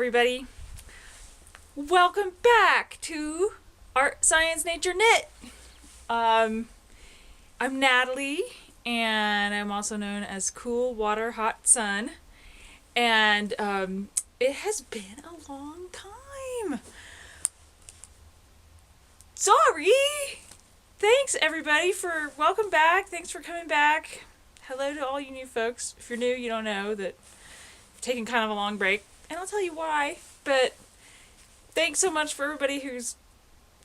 everybody. Welcome back to Art, Science, Nature, Knit. I'm Natalie, and I'm also known as Cool Water Hot Sun. And it has been a long time. Sorry. Thanks, everybody, for welcome back. Thanks for coming back. Hello to all you new folks. If you're new, you don't know that I've taken kind of a long break, and I'll tell you why. But thanks so much for everybody who's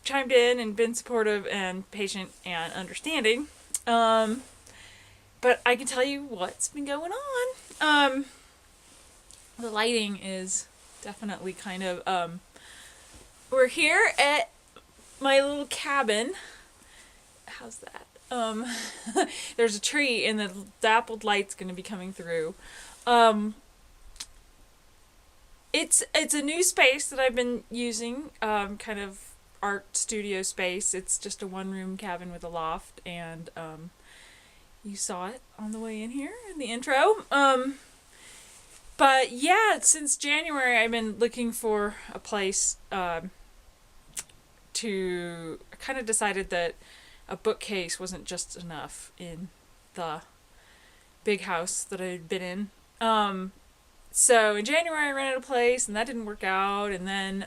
chimed in and been supportive and patient and understanding. But I can tell you what's been going on. The lighting is definitely kind of, we're here at my little cabin. How's that? There's a tree and the dappled light's going to be coming through. It's a new space that I've been using, kind of art studio space. It's just a one-room cabin with a loft, and you saw it on the way in here in the intro. But yeah, since January I've been looking for a place I kind of decided that a bookcase wasn't just enough in the big house that I'd been in. So in January I rented a place, and that didn't work out. And then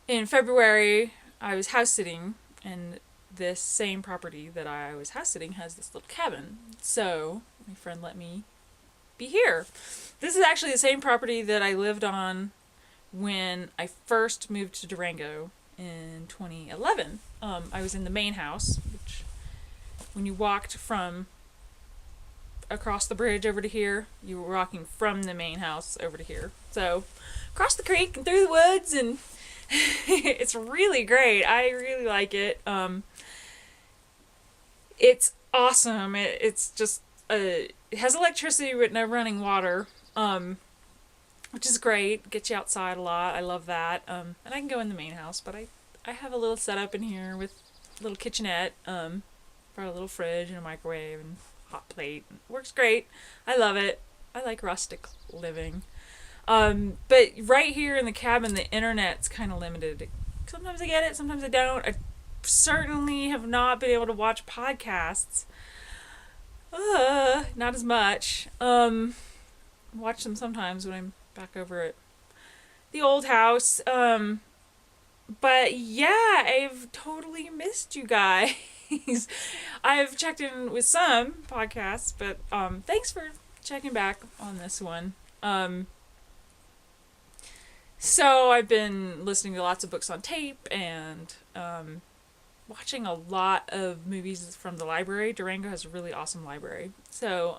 in February I was house sitting, and this same property that I was house sitting has this little cabin. So my friend let me be here. This is actually the same property that I lived on when I first moved to Durango in 2011. I was in the main house, which when you walked from across the bridge over to here, you were walking from the main house over to here. So across the creek and through the woods, and it's really great. I really like it. It's awesome. It's just it has electricity with no running water, which is great. Gets you outside a lot. I love that. And I can go in the main house, but I have a little setup in here with a little kitchenette, for a little fridge and a microwave and hot plate. It works great. I love it. I like rustic living. But right here in the cabin, the internet's kind of limited. Sometimes I get it, sometimes I don't. I certainly have not been able to watch podcasts. Not as much. Watch them sometimes when I'm back over at the old house. But yeah, I've totally missed you guys. I've checked in with some podcasts, but thanks for checking back on this one. So I've been listening to lots of books on tape and watching a lot of movies from the library. Durango has a really awesome library. So,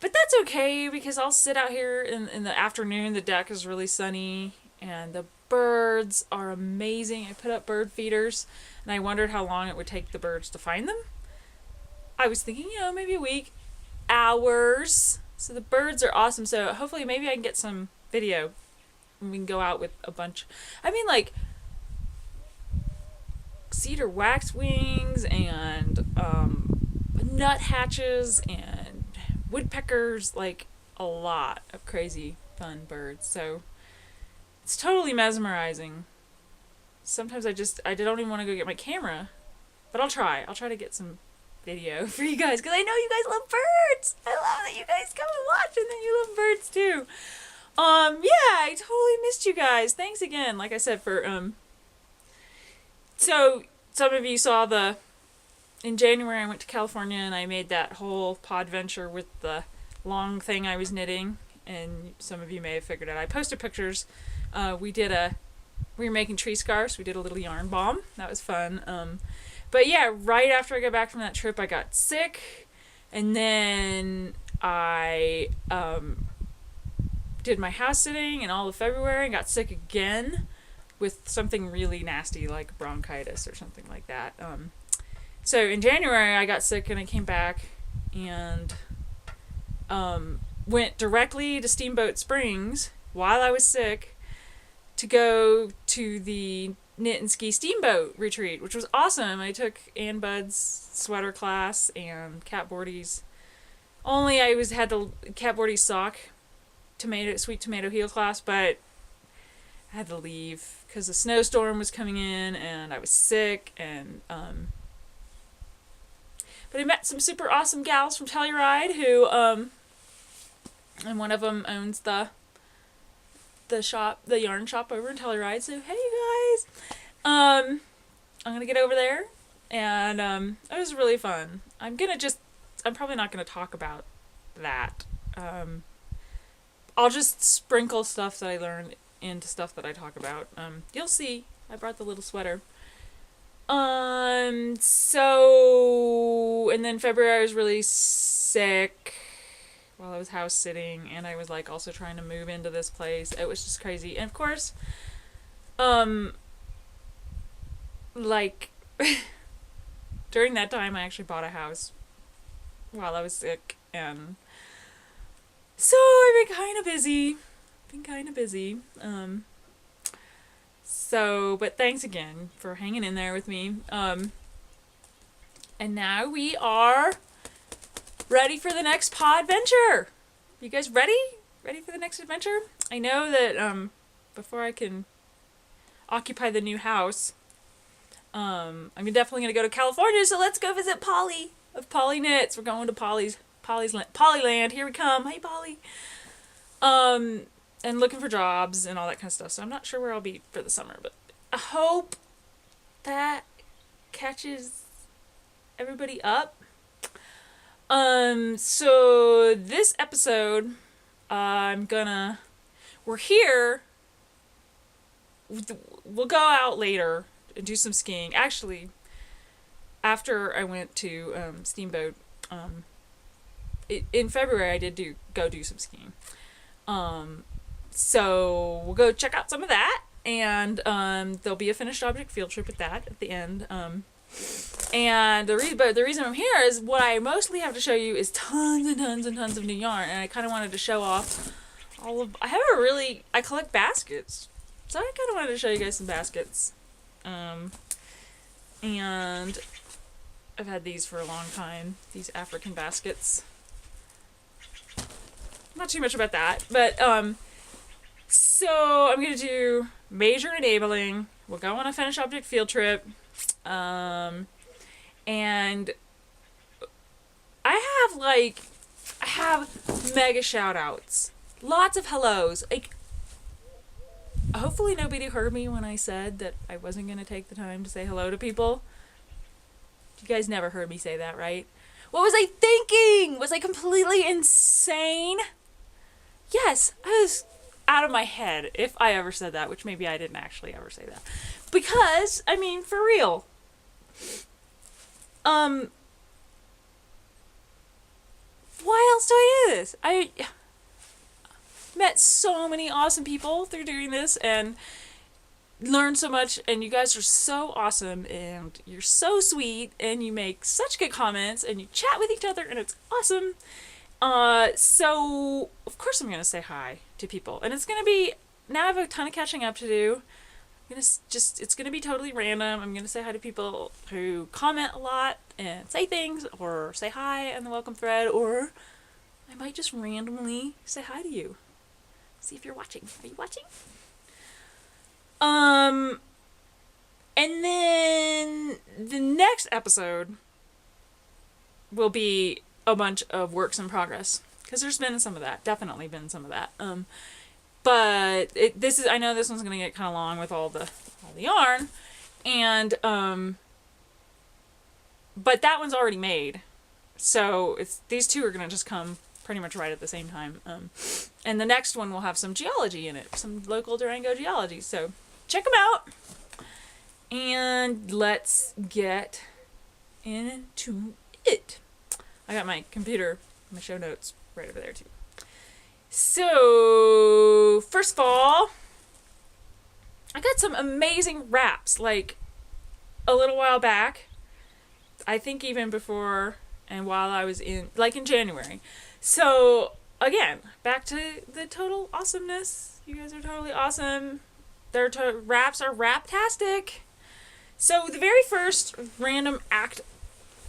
but that's okay, because I'll sit out here in the afternoon. The deck is really sunny, and the birds are amazing. I put up bird feeders, and I wondered how long it would take the birds to find them. I was thinking, maybe a week. Hours. So the birds are awesome. So hopefully maybe I can get some video, and we can go out with a bunch. I mean, like cedar waxwings and nuthatches and woodpeckers, like a lot of crazy fun birds. So it's totally mesmerizing. Sometimes I don't even want to go get my camera, but I'll try to get some video for you guys, because I know you guys love birds. I love that you guys come and watch, and then you love birds too. Yeah, I totally missed you guys. Thanks again, like I said, for so some of you saw in January I went to California, and I made that whole pod venture with the long thing I was knitting, and some of you may have figured out. I posted pictures. We were making tree scarves. We did a little yarn bomb. That was fun. But yeah, right after I got back from that trip, I got sick, and then I did my house sitting in all of February and got sick again with something really nasty like bronchitis or something like that. So in January I got sick, and I came back and went directly to Steamboat Springs while I was sick to go to the Knit and Ski Steamboat retreat, which was awesome. I took Ann Bud's sweater class and Kat Bordy's Only I had the Cat sock sweet tomato heel clasp, but I had to leave because the snowstorm was coming in and I was sick, and but I met some super awesome gals from Telluride who and one of them owns the yarn shop over in Telluride. So hey, you guys, I'm gonna get over there, and it was really fun. I'm probably not gonna talk about that. I'll just sprinkle stuff that I learned into stuff that I talk about. You'll see. I brought the little sweater. So, and then February I was really sick while I was house sitting, and I was like also trying to move into this place. It was just crazy. And of course, like, during that time I actually bought a house while I was sick, and so I've been kind of busy. So, but thanks again for hanging in there with me. And now we are ready for the next pod adventure. You guys ready? Ready for the next adventure? I know that before I can occupy the new house, I'm definitely gonna go to California. So let's go visit Polly of Polly Knits. We're going to Polyland. Here we come. Hey, Polly. And looking for jobs and all that kind of stuff. So I'm not sure where I'll be for the summer, but I hope that catches everybody up. So this episode, we're here. We'll go out later and do some skiing. Actually, after I went to Steamboat, in February I did go do some skiing. So we'll go check out some of that, and there'll be a finished object field trip at the end. And the reason I'm here is what I mostly have to show you is tons and tons and tons of new yarn, and I kind of wanted to show off I collect baskets, so I kind of wanted to show you guys some baskets. And I've had these for a long time, these African baskets. Not too much about that, but so I'm going to do major enabling. We'll go on a finished object field trip. And I have mega shout outs. Lots of hellos. Like, hopefully nobody heard me when I said that I wasn't going to take the time to say hello to people. You guys never heard me say that, right? What was I thinking? Was I completely insane? Yes, I was out of my head if I ever said that, which maybe I didn't actually ever say that. Because, I mean, for real. Why else do I do this? I met so many awesome people through doing this and learned so much, and you guys are so awesome, and you're so sweet, and you make such good comments, and you chat with each other, and it's awesome. So of course I'm gonna say hi to people, and it's gonna be, now I have a ton of catching up to do. It's gonna be totally random. I'm gonna say hi to people who comment a lot and say things, or say hi in the welcome thread, or I might just randomly say hi to you. See if you're watching. Are you watching? And then the next episode will be a bunch of works in progress, because there's been some of that, definitely been some of that. But I know this one's gonna get kind of long with all the yarn, and but that one's already made, so these two are gonna just come pretty much right at the same time. And the next one will have some geology in it, some local Durango geology. So check them out, and let's get into it. I got my computer, my show notes right over there too. So, first of all, I got some amazing wraps, like, a little while back. I think even before and while I was in January. So, again, back to the total awesomeness. You guys are totally awesome. Their wraps are wrap-tastic. So, the very first random act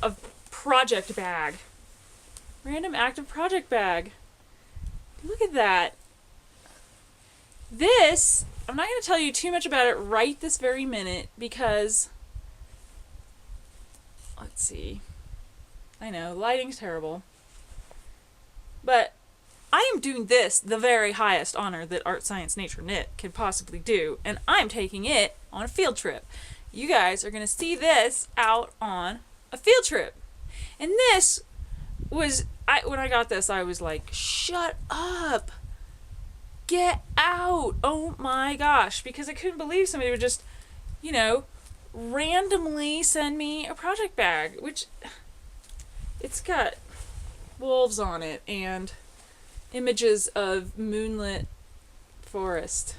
of project bag Random active project bag. Look at that. This, I'm not going to tell you too much about it right this very minute because, let's see. I know, lighting's terrible. But I am doing this the very highest honor that Art, Science, Nature, Knit can possibly do, and I'm taking it on a field trip. You guys are going to see this out on a field trip. And this was, when I got this, I was like, shut up. Get out. Oh my gosh. Because I couldn't believe somebody would just, randomly send me a project bag, which it's got wolves on it and images of moonlit forest.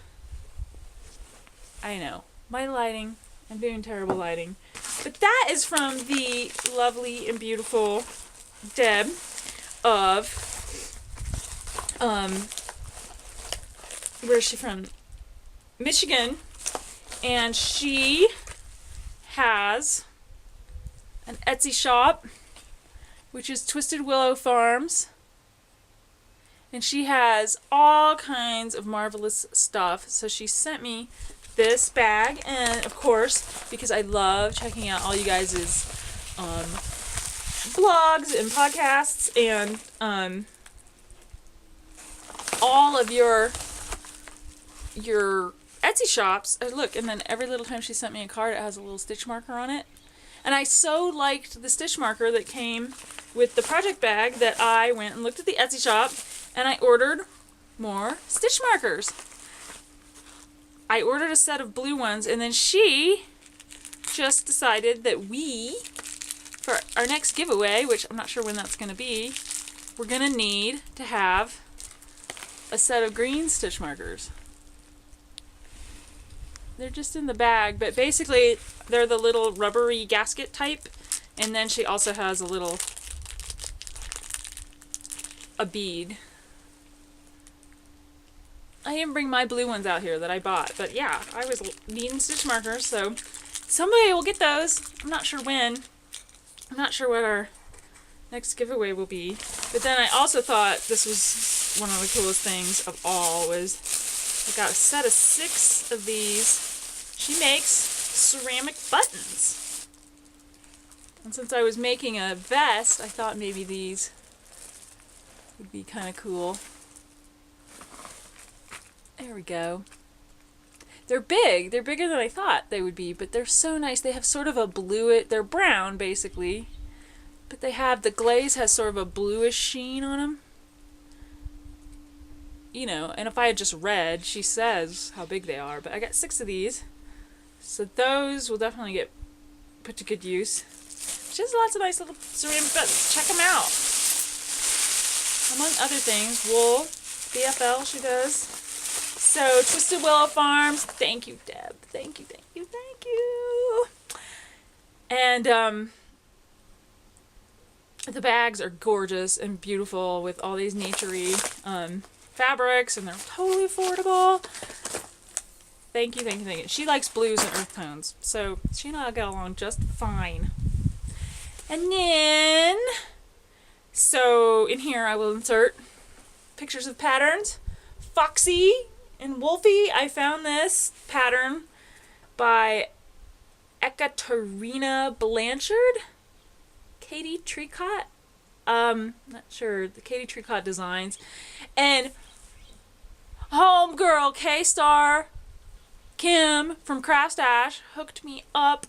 I know. My lighting. I'm doing terrible lighting. But that is from the lovely and beautiful Deb of, where is she from? Michigan. And she has an Etsy shop, which is Twisted Willow Farms. And she has all kinds of marvelous stuff. So she sent me this bag, and of course, because I love checking out all you guys' blogs and podcasts and all of your Etsy shops. Look, and then every little time she sent me a card, it has a little stitch marker on it. And I so liked the stitch marker that came with the project bag that I went and looked at the Etsy shop and I ordered more stitch markers. I ordered a set of blue ones, and then she just decided that for our next giveaway, which I'm not sure when that's going to be, we're going to need to have a set of green stitch markers. They're just in the bag, but basically they're the little rubbery gasket type, and then she also has a bead. I didn't bring my blue ones out here that I bought, but yeah, I was needing stitch markers, so somebody will get those. I'm not sure when. I'm not sure what our next giveaway will be. But then I also thought this was one of the coolest things of all was I got a set of 6 of these. She makes ceramic buttons. And since I was making a vest, I thought maybe these would be kind of cool. There we go. They're big. They're bigger than I thought they would be, but they're so nice. They have sort of a they're brown basically, but the glaze has sort of a bluish sheen on them. And if I had just read, she says how big they are, but I got 6 of these. So those will definitely get put to good use. Just lots of nice little ceramic buttons. Check them out. Among other things, wool, BFL she does. So, Twisted Willow Farms, thank you, Deb. Thank you, thank you, thank you. And the bags are gorgeous and beautiful with all these nature-y fabrics, and they're totally affordable. Thank you, thank you, thank you. She likes blues and earth tones, so she and I get along just fine. And then, so in here I will insert pictures of patterns. Foxy and Wolfie, I found this pattern by Ekaterina Blanchard. Katie Tricot. Not sure. The Katie Tricot Designs. And homegirl K-Star Kim from Craft Ash hooked me up.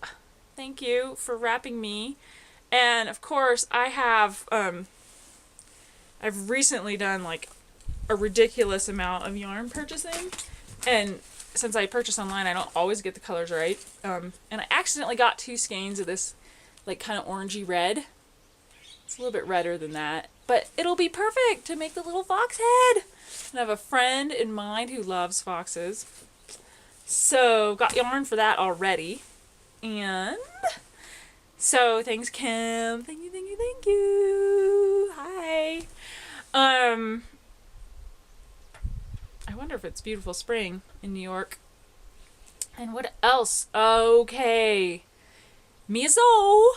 Thank you for wrapping me. And of course I have I've recently done like a ridiculous amount of yarn purchasing, and since I purchase online I don't always get the colors right, and I accidentally got 2 skeins of this like kind of orangey red. It's a little bit redder than that, but it'll be perfect to make the little fox head. And I have a friend in mind who loves foxes, so got yarn for that already. And so thanks, Kim. Thank you, thank you, thank you. Hi. I wonder if it's beautiful spring in New York. And what else? Okay. Mizo.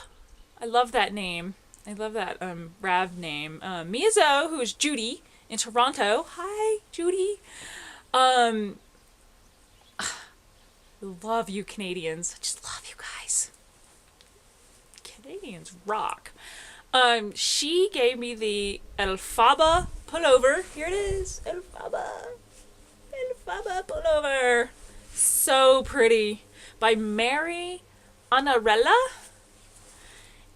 I love that name. I love that Rav name. Miyazo, who is Judy in Toronto. Hi, Judy. Um, love you Canadians. I just love you guys. Canadians rock. She gave me the Elphaba pullover. Here it is. Elphaba. Elphaba pullover. So pretty. By Mary Anarella.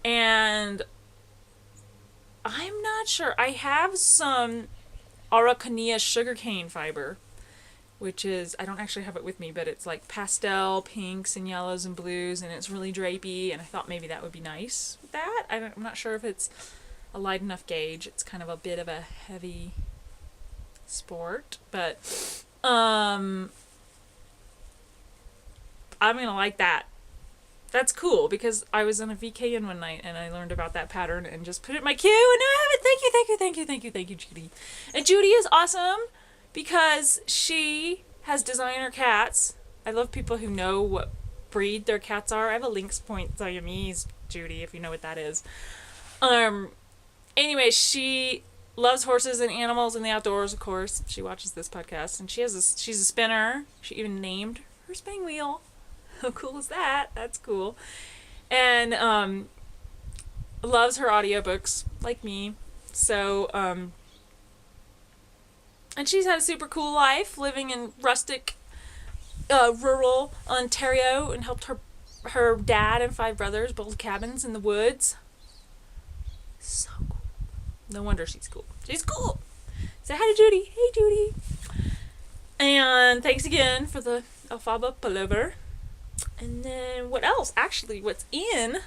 And I'm not sure. I have some Araucania sugarcane fiber, which is, I don't actually have it with me, but it's like pastel pinks and yellows and blues, and it's really drapey, and I thought maybe that would be nice with that. I'm not sure if it's a light enough gauge. It's kind of a bit of a heavy sport, but I'm gonna like that. That's cool, because I was on a VKN one night and I learned about that pattern and just put it in my queue, and now I have it. Thank you, thank you, thank you, thank you, thank you, Judy. And Judy is awesome because she has designer cats. I love people who know what breed their cats are. I have a Lynx Point Siamese, Judy, if you know what that is. Anyway, she loves horses and animals and the outdoors, of course. She watches this podcast, and she's a spinner. She even named her spinning wheel. How cool is that? That's cool. And loves her audiobooks, like me. So, and she's had a super cool life living in rustic, rural Ontario, and helped her dad and 5 brothers build cabins in the woods. So cool. No wonder she's cool. She's cool. Say hi to Judy. Hey, Judy. And thanks again for the Elphaba pullover. And then what else? Actually, what's in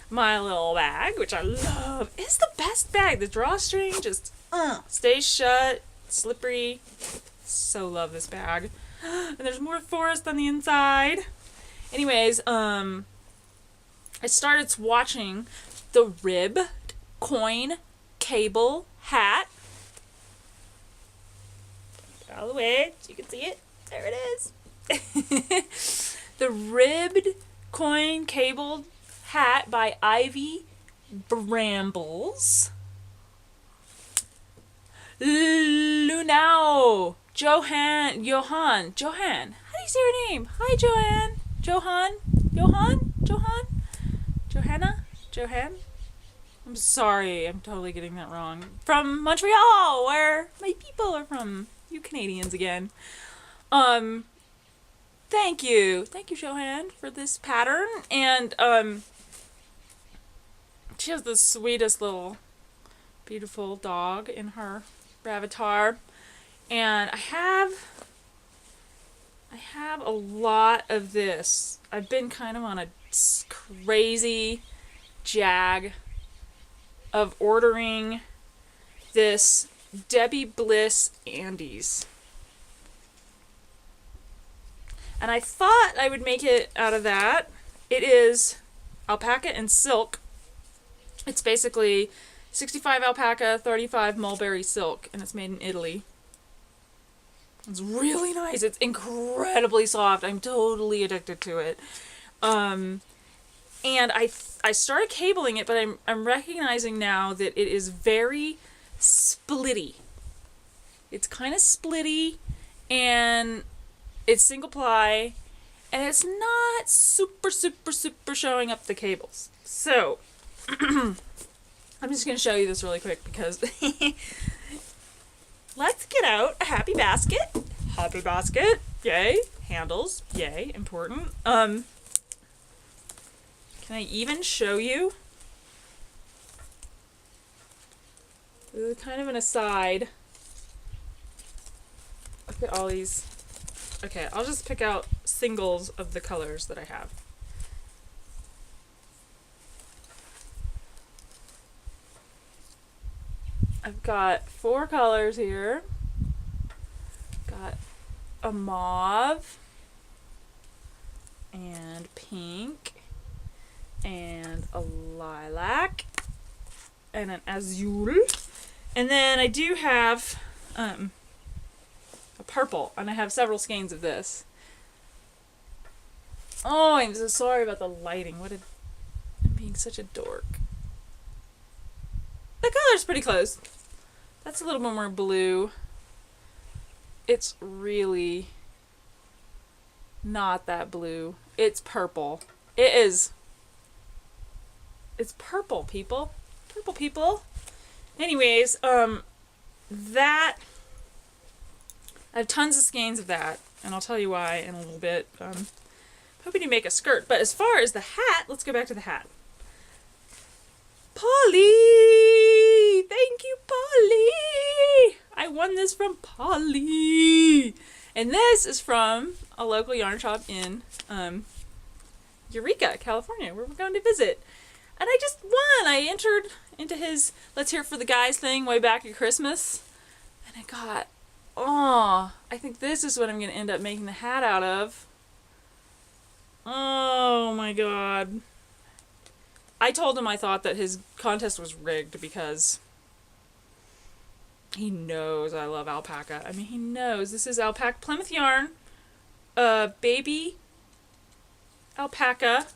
my little bag, which I love, is the best bag. The drawstring just stays shut, slippery. So love this bag. And there's more forest on the inside. Anyways, I started watching the Rib Coin Cable Hat. All the way, so you can see it. There it is. The Ribbed Coin Cabled Hat by Ivy Brambles. Lunao. Johan. How do you say her name? Hi, Johan. Johanna? I'm sorry, I'm totally getting that wrong. From Montreal, where my people are from. You Canadians again. Thank you, Johan, for this pattern. And she has the sweetest little beautiful dog in her Ravatar. And I have a lot of this. I've been kind of on a crazy jag of ordering this Debbie Bliss Andes. And I thought I would make it out of that. It is alpaca and silk. It's basically 65 alpaca, 35 mulberry silk, and it's made in Italy. It's really nice. It's incredibly soft. I'm totally addicted to it. And I started cabling it, but I'm recognizing now that it is very splitty. It's kind of splitty, and it's single ply, and it's not super showing up the cables. So, I'm just going to show you this really quick because let's get out a happy basket. Happy basket. Yay. Handles. Yay. Important. Can I even show you? This is kind of an aside. Look at all these. Okay, I'll just pick out singles of the colors that I have. I've got 4 colors here. Got a mauve and pink and a lilac and an azul. And then I do have a purple, and I have several skeins of this. Oh, I'm so sorry about the lighting. I'm being such a dork. The color's pretty close. That's a little bit more blue. It's really not that blue. It's purple. It is. It's purple, people. Purple people. Anyways, that, I have tons of skeins of that, and I'll tell you why in a little bit. Hoping to make a skirt, but as far as the hat, let's go back to the hat. Polly! Thank you, Polly! I won this from Polly! And this is from a local yarn shop in Eureka, California, where we're going to visit. And I just won! I entered into his Let's Hear It for the Guys thing way back at Christmas. And I got, I think this is what I'm going to end up making the hat out of. Oh my god. I told him I thought that his contest was rigged because he knows I love alpaca. I mean, he knows. This is alpaca Plymouth yarn. Baby alpaca.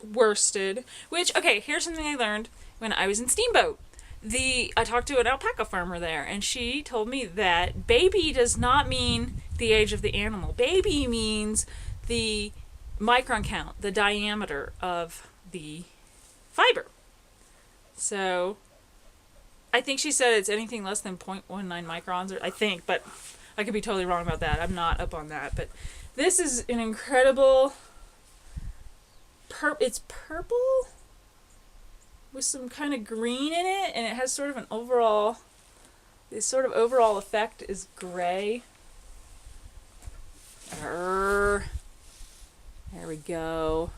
Worsted. Which, okay, here's something I learned when I was in Steamboat. I talked to an alpaca farmer there, and she told me that baby does not mean the age of the animal. Baby means the micron count, the diameter of the fiber. So I think she said it's anything less than 0.19 microns, or I think, but I could be totally wrong about that. I'm not up on that. But this is an incredible, it's purple with some kind of green in it, and it has sort of an overall, this sort of overall effect is gray. There we go.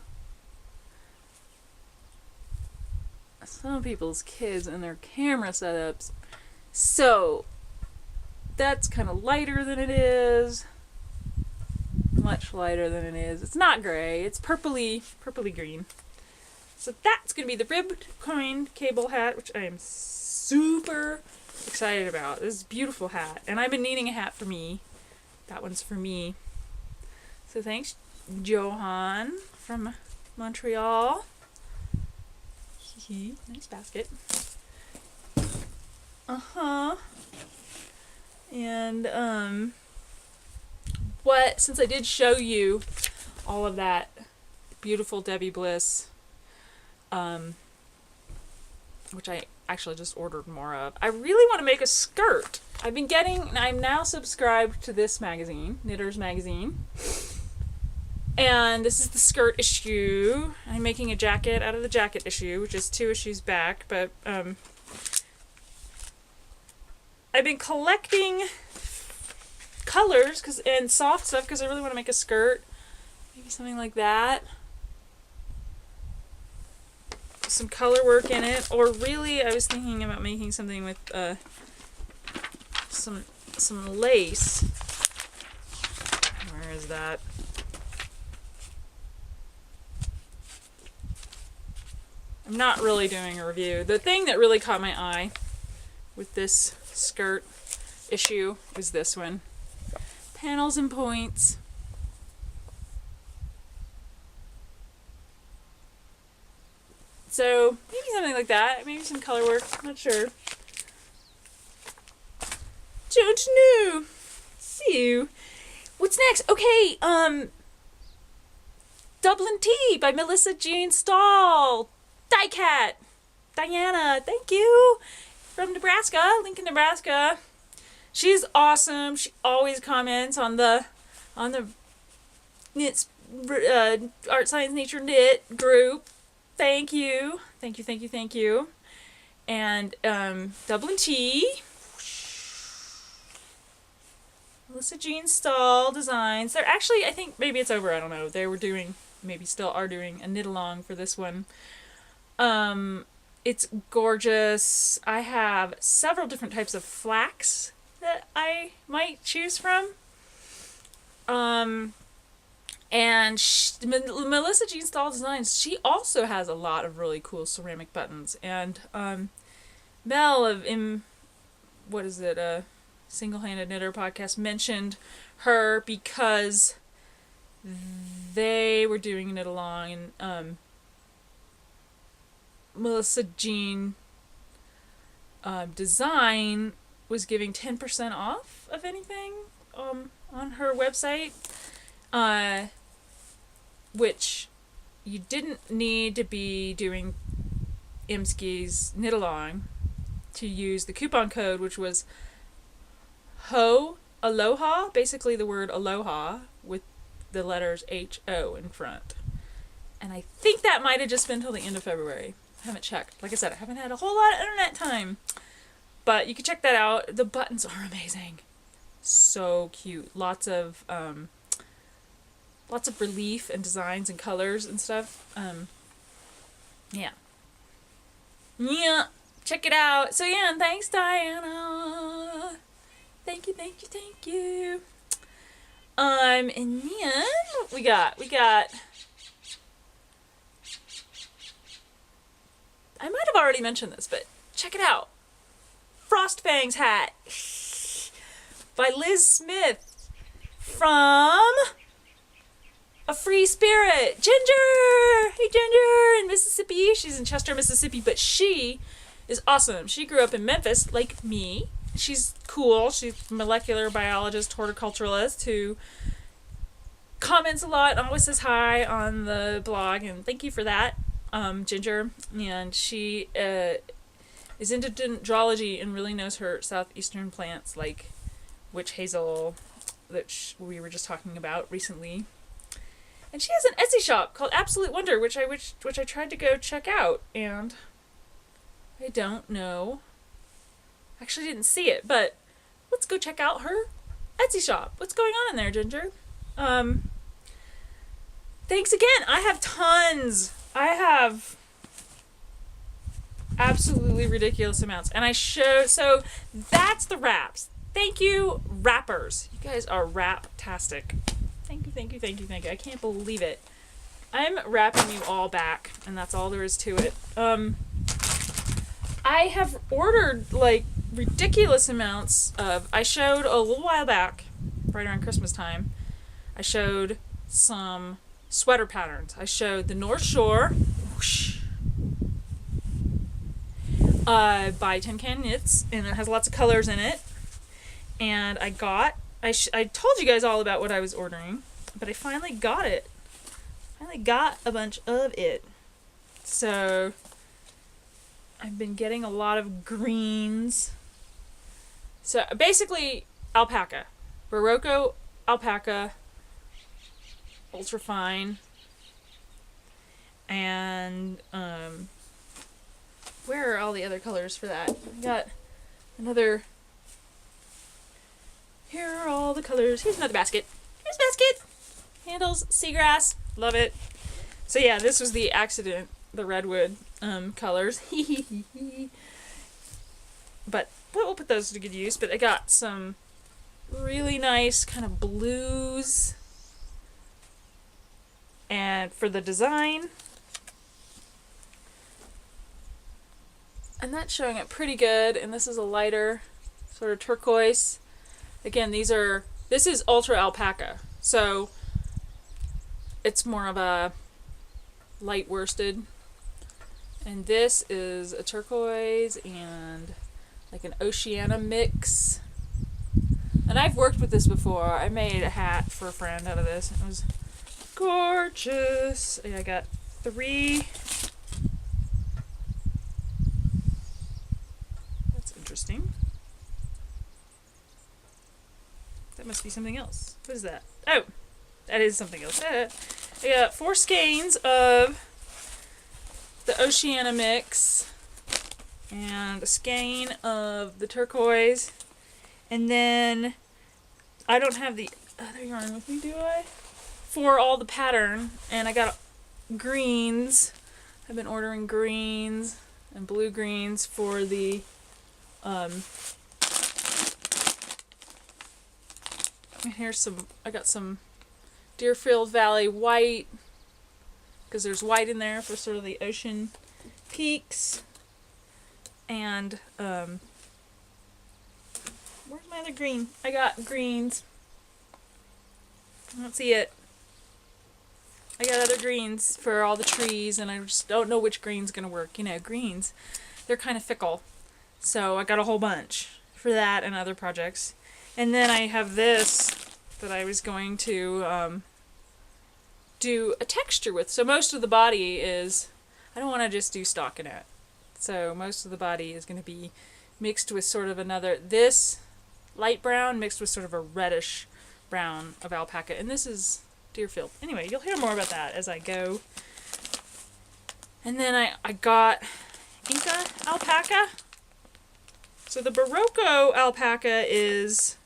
Some people's kids and their camera setups. So, that's kind of lighter than it is. Much lighter than it is. It's not gray. It's purpley green. So that's going to be the ribbed coin cable hat, which I am super excited about. This is a beautiful hat. And I've been needing a hat for me. That one's for me. So thanks, Johan from Montreal. Nice basket. And, since I did show you all of that beautiful Debbie Bliss, which I actually just ordered more of, I really want to make a skirt. I'm now subscribed to this magazine, Knitters Magazine. And this is the skirt issue. I'm making a jacket out of the jacket issue, which is 2 issues back, but I've been collecting colors and soft stuff because I really want to make a skirt. Maybe something like that. Some color work in it, or really I was thinking about making something with some lace. Where is that? I'm not really doing a review. The thing that really caught my eye with this skirt issue was this one. Panels and points. So, maybe something like that. Maybe some color work. I'm not sure. Don't know. So, what's next? Okay, Dublin Tea by Melissa Jean Stahl. Cat Diana, thank you, from Nebraska, Lincoln, Nebraska. She's awesome. She always comments on the knits, art science nature knit group. Thank you. And Dublin Tea, Melissa Jean Stahl designs. They're actually, I think maybe it's over, I don't know. They were doing, maybe still are doing a knit along for this one. It's gorgeous. I have several different types of flax that I might choose from. And Melissa Jean Stahl Designs, she also has a lot of really cool ceramic buttons. And Mel of Single Handed Knitter podcast mentioned her because they were doing Knit Along, and Melissa Jean Design was giving 10% off of anything on her website, which you didn't need to be doing Imski's Knit Along to use the coupon code, which was Ho Aloha, basically the word aloha with the letters H-O in front. And I think that might have just been till the end of February. I haven't checked. Like I said, I haven't had a whole lot of internet time. But you can check that out. The buttons are amazing. So cute. Lots of relief and designs and colors and stuff. Yeah. Yeah. Check it out. So yeah, and thanks, Diana. Thank you, thank you, thank you. And then what we got? I might have already mentioned this, but check it out. Frostfangs hat by Liz Smith from A Free Spirit. Ginger! Hey, Ginger! In Mississippi. She's in Chester, Mississippi, but she is awesome. She grew up in Memphis, like me. She's cool. She's a molecular biologist, horticulturalist who comments a lot and always says hi on the blog, and thank you for that, Ginger. And she is into dendrology and really knows her southeastern plants like witch hazel that we were just talking about recently. And she has an Etsy shop called Absolute Wonder, which I tried to go check out, and I don't know. Actually didn't see it, but let's go check out her Etsy shop. What's going on in there, Ginger? Thanks again. I have tons. I have absolutely ridiculous amounts. And so that's the wraps. Thank you, wrappers. You guys are wrap-tastic. Thank you, thank you, thank you, thank you. I can't believe it. I'm wrapping you all back, and that's all there is to it. I have ordered, like, ridiculous amounts of... I showed a little while back, right around Christmas time, I showed some sweater patterns. I showed the North Shore, whoosh, by Tin Can Knits, and it has lots of colors in it. And I told you guys all about what I was ordering, but I finally got it. Finally got a bunch of it. So I've been getting a lot of greens. So basically alpaca. Barocco alpaca, ultra fine. And where are all the other colors for that? I got another. Here are all the colors. Here's another basket. Here's a basket. Handles, seagrass. Love it. So yeah, this was the accident, the redwood colors. But we'll put those to good use. But I got some really nice kind of blues. And for the design. And that's showing up pretty good. And this is a lighter sort of turquoise. Again, this is ultra alpaca, so it's more of a light worsted. And this is a turquoise and like an Oceania mix. And I've worked with this before. I made a hat for a friend out of this. It was gorgeous. Yeah, I got 3. That's interesting. That must be something else. What is that? Oh, that is something else. I got 4 skeins of the Oceania mix and a skein of the turquoise. And then I don't have the other yarn with me, do I? For all the pattern. And I got greens. I've been ordering greens and blue greens for the and here's I got some Deerfield Valley white, because there's white in there for sort of the ocean peaks. And, where's my other green? I got greens. I don't see it. I got other greens for all the trees, and I just don't know which green's gonna work. You know, greens, they're kind of fickle. So I got a whole bunch for that and other projects. And then I have this that I was going to do a texture with. So most of the body is, I don't want to just do stockinette. So most of the body is going to be mixed with sort of another, this light brown mixed with sort of a reddish brown of alpaca. And this is Deerfield. Anyway, you'll hear more about that as I go. And then I got Inca alpaca. So the Barocco alpaca is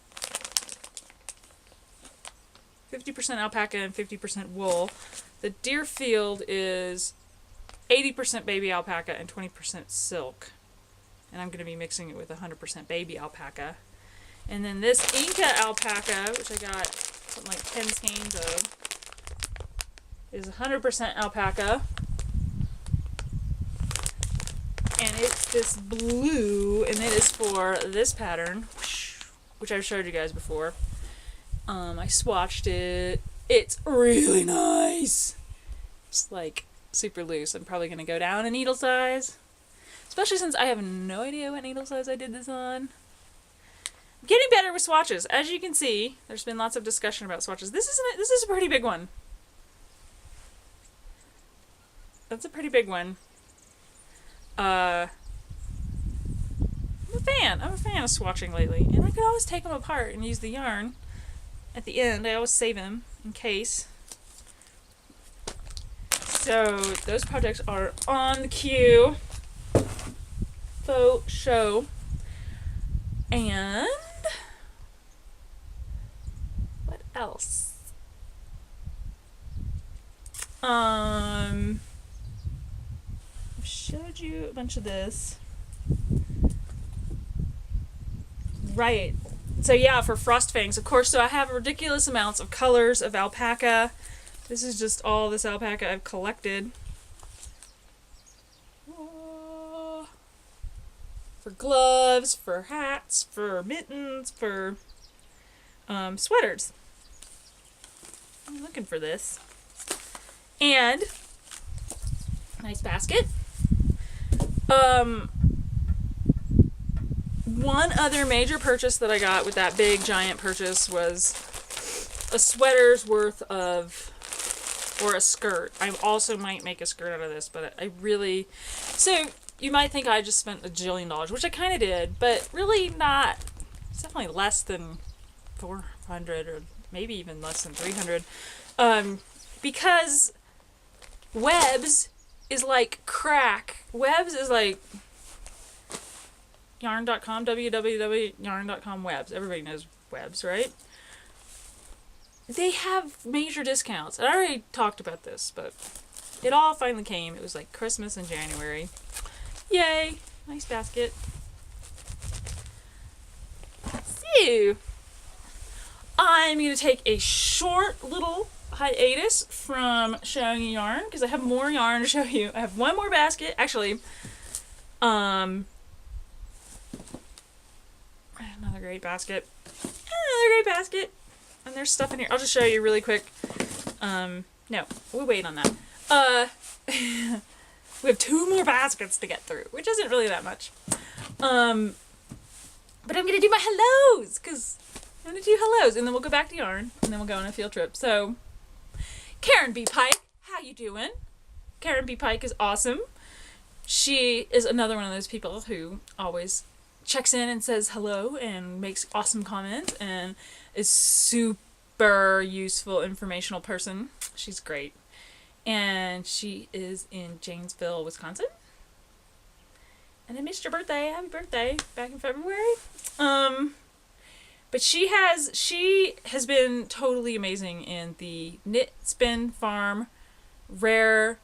50% alpaca and 50% wool. The Deerfield is 80% baby alpaca and 20% silk. And I'm going to be mixing it with 100% baby alpaca. And then this Inca alpaca, which I got something like 10 skeins of, is 100% alpaca. And it's this blue, and it is for this pattern, which I've showed you guys before. I swatched it. It's really nice. It's like super loose. I'm probably going to go down a needle size. Especially since I have no idea what needle size I did this on. I'm getting better with swatches. As you can see, there's been lots of discussion about swatches. This is a pretty big one. That's a pretty big one. I'm a fan of swatching lately. And I could always take them apart and use the yarn at the end. I always save them in case. So those projects are on the queue. Faux show. And what else? I've showed you a bunch of this. Right. So yeah, for frost fangs, of course, so I have ridiculous amounts of colors of alpaca. This is just all this alpaca I've collected. For gloves, for hats, for mittens, for sweaters. I'm looking for this. And nice basket. One other major purchase that I got with that big giant purchase was a sweater's worth of, or a skirt. I also might make a skirt out of this, but I really, so you might think I just spent $1 jillion, which I kind of did, but really not. It's definitely less than 400 or maybe even less than 300. Because Webs is like crack. Webs is like yarn.com, www.yarn.com Webs. Everybody knows Webs, right? They have major discounts. I already talked about this, but it all finally came. It was like Christmas in January. Yay! Nice basket. So, I'm going to take a short little hiatus from showing you yarn, because I have more yarn to show you. I have one more basket. Actually, another great basket. Another great basket. And there's stuff in here. I'll just show you really quick. No, we'll wait on that. We have 2 more baskets to get through, which isn't really that much. But I'm going to do my hellos, because I'm going to do hellos, and then we'll go back to yarn, and then we'll go on a field trip. So, Karen B. Pike, how you doing? Karen B. Pike is awesome. She is another one of those people who always checks in and says hello and makes awesome comments and is super useful, informational person. She's great. And she is in Janesville, Wisconsin. And I missed your birthday. Happy birthday. Back in February. But she has been totally amazing in the Knit Spin Farm Rare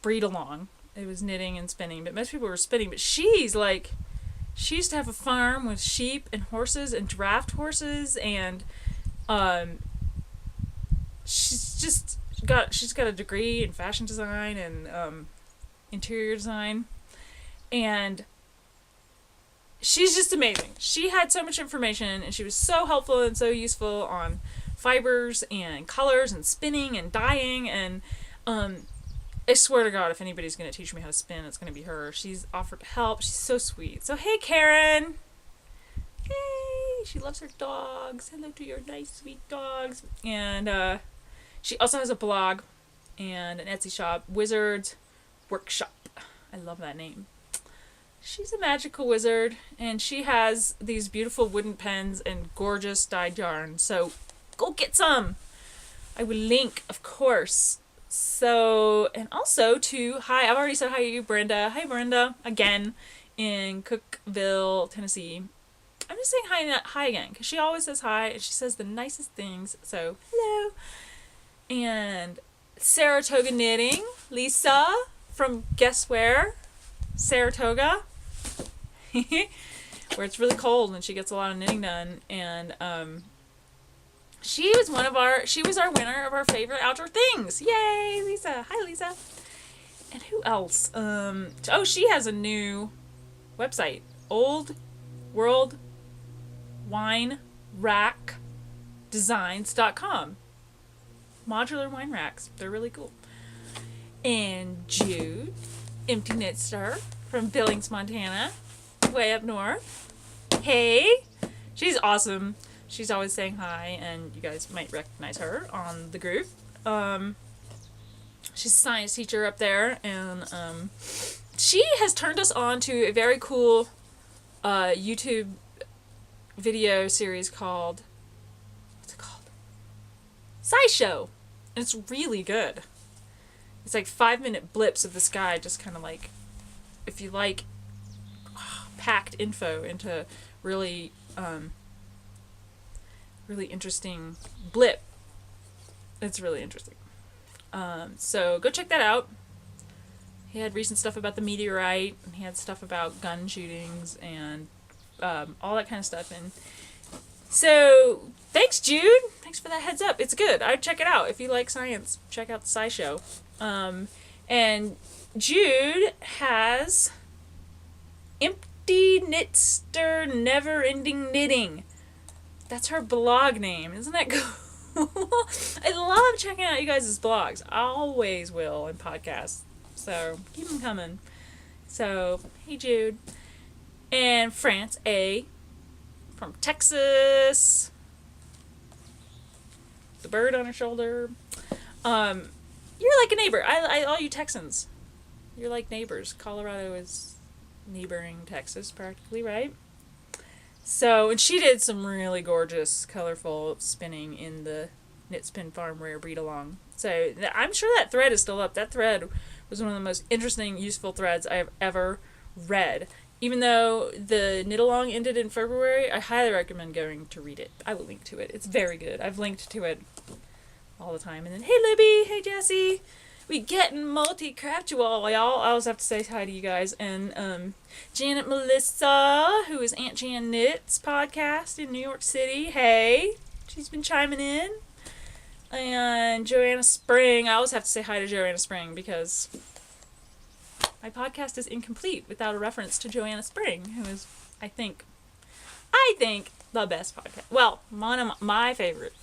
Breed Along. It was knitting and spinning, but most people were spinning. But she used to have a farm with sheep and horses and draft horses, and she's got a degree in fashion design and interior design, and she's just amazing. She had so much information, and she was so helpful and so useful on fibers and colors and spinning and dyeing. And I swear to God, if anybody's going to teach me how to spin, it's going to be her. She's offered help. She's so sweet. So hey, Karen. Hey, she loves her dogs. Hello to your nice, sweet dogs. And she also has a blog and an Etsy shop, Wizards Workshop. I love that name. She's a magical wizard, and she has these beautiful wooden pens and gorgeous dyed yarn. So go get some. I will link, of course. So, and also to, hi, I've already said hi to you, Brenda. Hi, Brenda, again, in Cookeville, Tennessee. I'm just saying hi again, because she always says hi, and she says the nicest things. So, hello. And Saratoga Knitting, Lisa from guess where? Saratoga, where it's really cold and she gets a lot of knitting done. And she was our winner of our favorite outdoor things. Yay, Lisa. Hi, Lisa. And who else? She has a new website, Old World Wine Rack Designs.com. Modular wine racks. They're really cool. And Jude, Empty Knit Star from Billings, Montana, way up north. Hey, she's awesome. She's always saying hi, and you guys might recognize her on the group. She's a science teacher up there, and she has turned us on to a very cool YouTube video series called, what's it called? SciShow. And it's really good. It's like 5-minute blips of this guy just kind of like, if you like packed info into really really interesting blip, it's really interesting. So go check that out. He had recent stuff about the meteorite, and he had stuff about gun shootings and all that kind of stuff. And so thanks, Jude. Thanks for that heads up. It's good. I'd check it out. If you like science, check out the SciShow. And Jude has Empty Knitster Never Ending Knitting. That's her blog name. Isn't that cool? I love checking out you guys' blogs. I always will in podcasts. So keep them coming. So, hey, Jude. And France A. from Texas. The bird on her shoulder. You're like a neighbor. I all you Texans. You're like neighbors. Colorado is neighboring Texas, practically, right? So, and she did some really gorgeous, colorful spinning in the Knit Spin Farm Rare Breed Along. So, I'm sure that thread is still up. That thread was one of the most interesting, useful threads I have ever read. Even though the Knit Along ended in February, I highly recommend going to read it. I will link to it. It's very good. I've linked to it all the time. And then, hey, Libby. Hey, Jessie. We getting multi-craftual, y'all. I always have to say hi to you guys. And Janet Melissa, who is Aunt Jan Knits podcast in New York City. Hey, she's been chiming in. And Joanna Spring. I always have to say hi to Joanna Spring because my podcast is incomplete without a reference to Joanna Spring, who is, I think, the best podcast. Well, one of my favorite.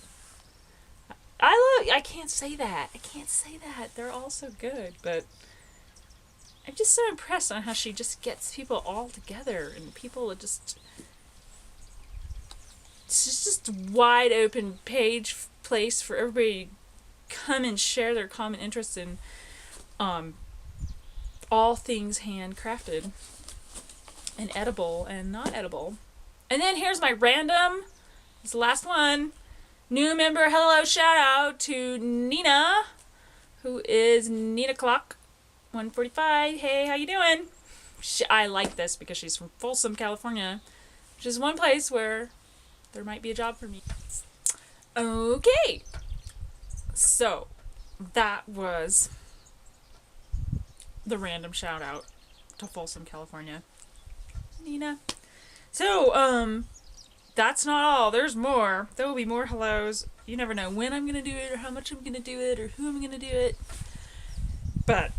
I can't say that. They're all so good, but I'm just so impressed on how she just gets people all together, and people are just, it's just wide open place for everybody to come and share their common interests in all things handcrafted and edible and not edible. And then here's my random, it's the last one. New member, hello, shout out to Nina, who is Nina Clock 145. Hey, how you doing? I like this because she's from Folsom, California, which is one place where there might be a job for me. Okay, so that was the random shout out to Folsom, California. Nina. So, that's not all. There's more. There will be more hellos. You never know when I'm going to do it or how much I'm going to do it or who I'm going to do it. But,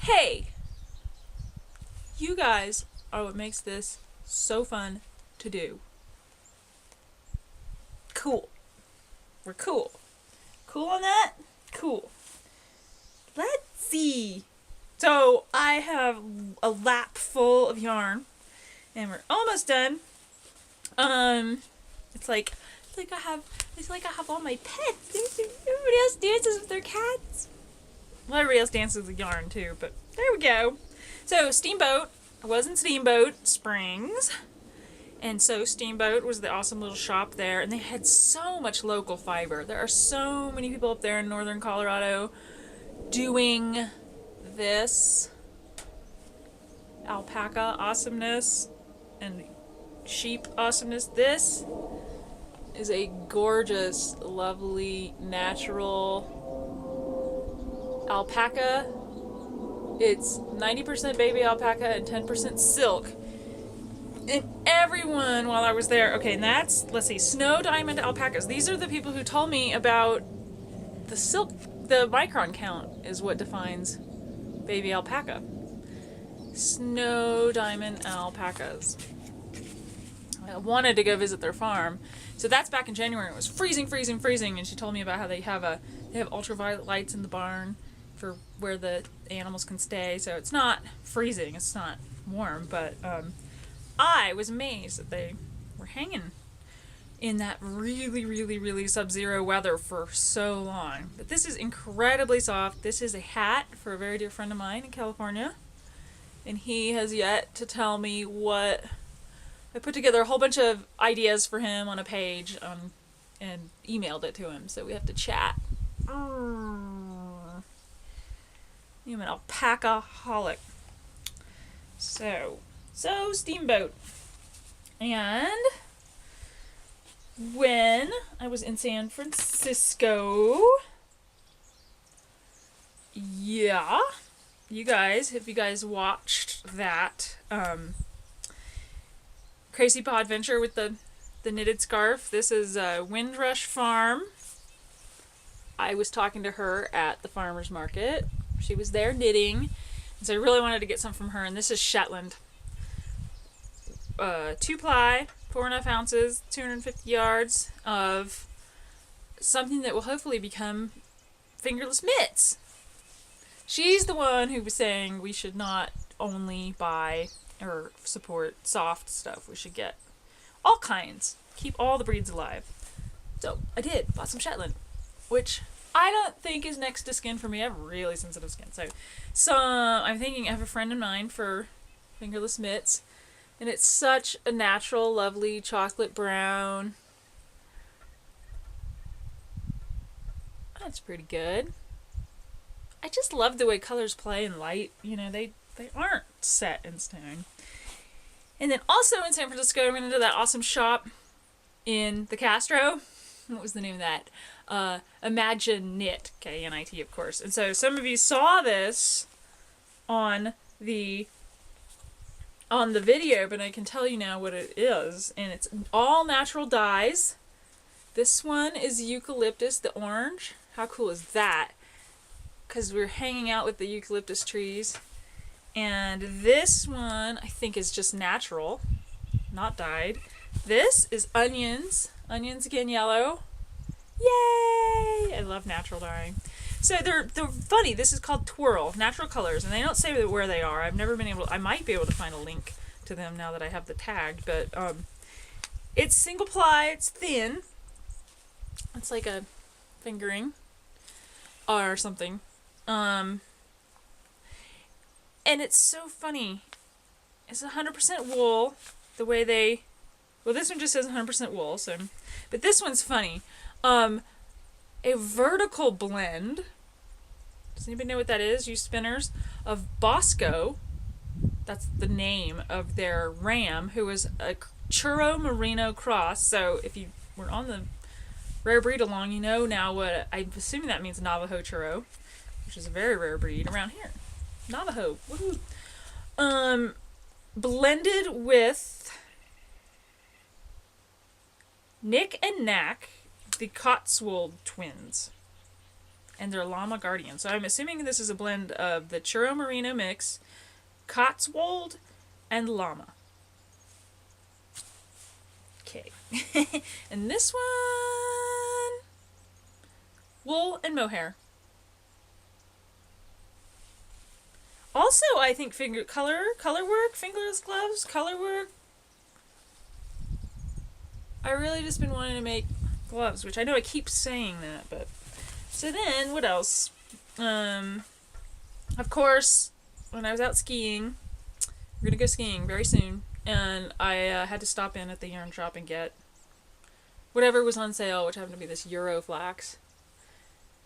hey, you guys are what makes this so fun to do. Cool. We're cool. Cool on that? Cool. Let's see. So I have a lap full of yarn, and we're almost done. It's like I have all my pets. Everybody else dances with their cats. Well, everybody else dances with yarn too, but there we go. So Steamboat. I was in Steamboat Springs. And so Steamboat was the awesome little shop there, and they had so much local fiber. There are so many people up there in northern Colorado doing this alpaca awesomeness and sheep awesomeness. This is a gorgeous, lovely, natural alpaca. It's 90% baby alpaca and 10% silk. And everyone while I was there, okay, and that's, let's see, snow diamond alpacas. These are the people who told me about the silk, the micron count is what defines baby alpaca. Snow diamond alpacas. I wanted to go visit their farm. So that's back in January. It was freezing, and she told me about how they have ultraviolet lights in the barn for where the animals can stay. So it's not freezing, it's not warm, but I was amazed that they were hanging in that really sub-zero weather for so long. But this is incredibly soft. This is a hat for a very dear friend of mine in California, and he has yet to tell me what. I put together a whole bunch of ideas for him on a page and emailed it to him, so we have to chat. I'm an alpaca-holic. So Steamboat. And when I was in San Francisco, yeah, if you guys watched that Crazy Paw Adventure with the knitted scarf, this is Windrush Farm. I was talking to her at the farmer's market. She was there knitting, and so I really wanted to get some from her, and this is Shetland. 2-ply, 4.5 ounces, 250 yards of something that will hopefully become fingerless mitts. She's the one who was saying we should not only buy or support soft stuff. We should get all kinds. Keep all the breeds alive. So I did. Bought some Shetland, which I don't think is next to skin for me. I have really sensitive skin. So I'm thinking I have a friend of mine for fingerless mitts. And it's such a natural, lovely chocolate brown. That's pretty good. I just love the way colors play in light. You know, they aren't set in stone. And then also in San Francisco, I went into that awesome shop in the Castro. What was the name of that? Imagine Knit, K-N-I-T, of course. And so some of you saw this on the video, but I can tell you now what it is. And it's all natural dyes. This one is eucalyptus, the orange. How cool is that? Because we're hanging out with the eucalyptus trees. And this one, I think, is just natural, not dyed. This is onions. Onions again, yellow. Yay! I love natural dyeing. So they're funny. This is called Twirl, natural colors, and they don't say where they are. I've never been able to, I might be able to find a link to them now that I have the tag, but it's single ply, it's thin. It's like a fingering or something. And it's so funny. It's 100% wool, the way they, well, this one just says 100% wool, so, but this one's funny. A vertical blend, does anybody know what that is, you spinners, of Bosco, that's the name of their ram, who was a Churro Merino cross. So if you were on the rare breed along, you know now what, I'm assuming that means Navajo Churro, which is a very rare breed around here. Navajo, woohoo! Blended with Nick and Knack, the Cotswold twins, and their llama guardian. So I'm assuming this is a blend of the Churro Merino mix, Cotswold, and llama. Okay. And this one, Wool and mohair. Also, I think color work, fingerless gloves, color work. I really just been wanting to make gloves, which I know I keep saying that, but so then what else? Of course, when I was out skiing, we're gonna go skiing very soon, and I had to stop in at the yarn shop and get whatever was on sale, which happened to be this Euro flax,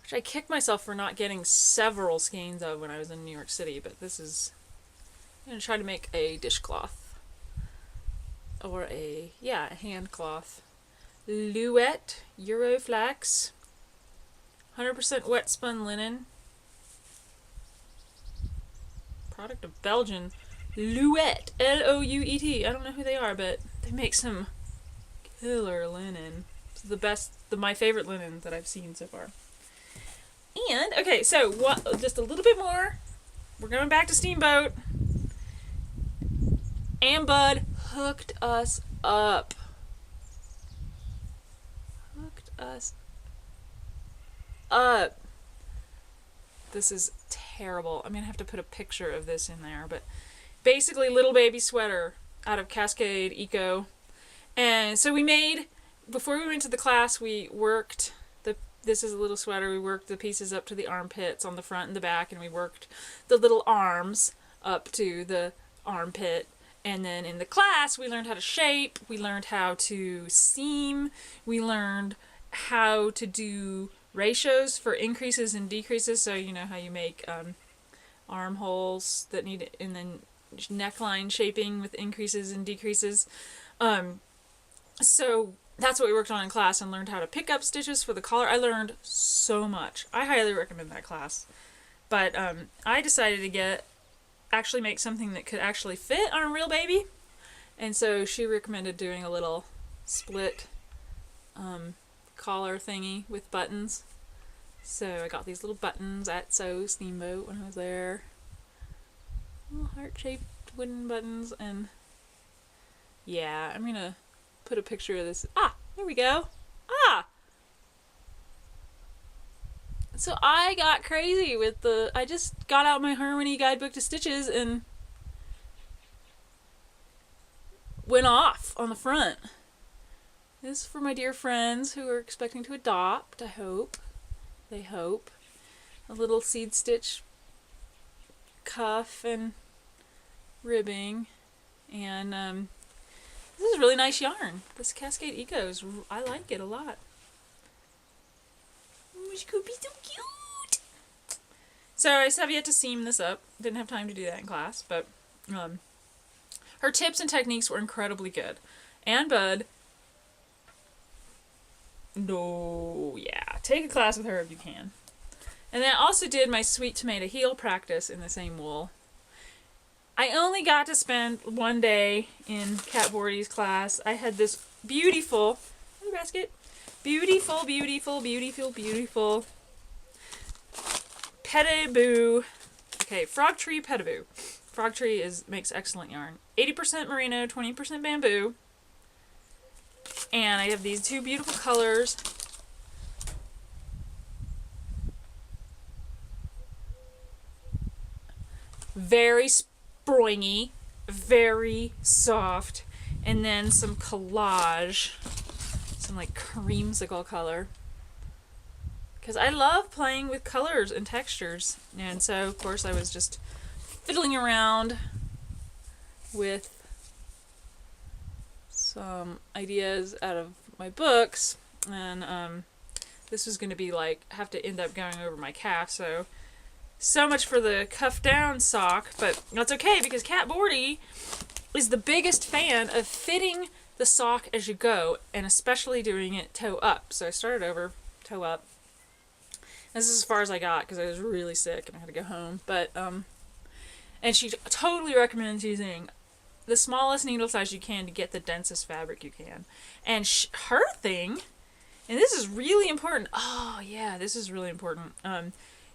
which I kicked myself for not getting several skeins of when I was in New York City, but this is, I'm going to try to make a dishcloth. Or a hand cloth. Luette Euroflax. 100% wet spun linen. Product of Belgian. Luette. Louet. I don't know who they are, but they make some killer linen. It's the best, my favorite linen that I've seen so far. And, okay, so just a little bit more. We're going back to Steamboat. And Bud hooked us up. This is terrible. I'm going to have to put a picture of this in there. But basically, little baby sweater out of Cascade Eco. And so we made, before we went to the class, we worked this is a little sweater. We worked the pieces up to the armpits on the front and the back, and we worked the little arms up to the armpit. And then in the class, we learned how to shape, we learned how to seam, we learned how to do ratios for increases and decreases. So you know how you make armholes that need, and then neckline shaping with increases and decreases. So that's what we worked on in class, and learned how to pick up stitches for the collar. I learned so much. I highly recommend that class. But I decided to actually make something that could actually fit on a real baby. And so she recommended doing a little split collar thingy with buttons. So I got these little buttons at Steamboat when I was there. Little heart-shaped wooden buttons, and yeah, I'm gonna put a picture of this. There we go. So I got crazy with I just got out my Harmony guidebook to stitches and went off on the front. This is for my dear friends who are expecting to adopt, I hope. They hope. A little seed stitch cuff and ribbing. And this is really nice yarn. This Cascade Eco's, I like it a lot. She could be so cute. So I have yet to seam this up. Didn't have time to do that in class, but her tips and techniques were incredibly good. And Bud, take a class with her if you can. And then I also did my sweet tomato heel practice in the same wool. I only got to spend one day in Kat Bordy's class. I had this beautiful basket. Beautiful Petaboo. Okay, Frog Tree Petaboo. Frog Tree makes excellent yarn. 80% merino, 20% bamboo. And I have these two beautiful colors. Very springy, very soft, and then some collage. Some like creamsicle color, because I love playing with colors and textures. And so of course I was just fiddling around with some ideas out of my books, and this was going to be have to end up going over my calf, so much for the cuff down sock. But that's okay, because Kat Bordy is the biggest fan of fitting the sock as you go, and especially doing it toe up. So I started over toe up. This is as far as I got because I was really sick and I had to go home. But and she totally recommends using the smallest needle size you can to get the densest fabric you can. And her thing, and this is really important. Oh yeah, this is really important.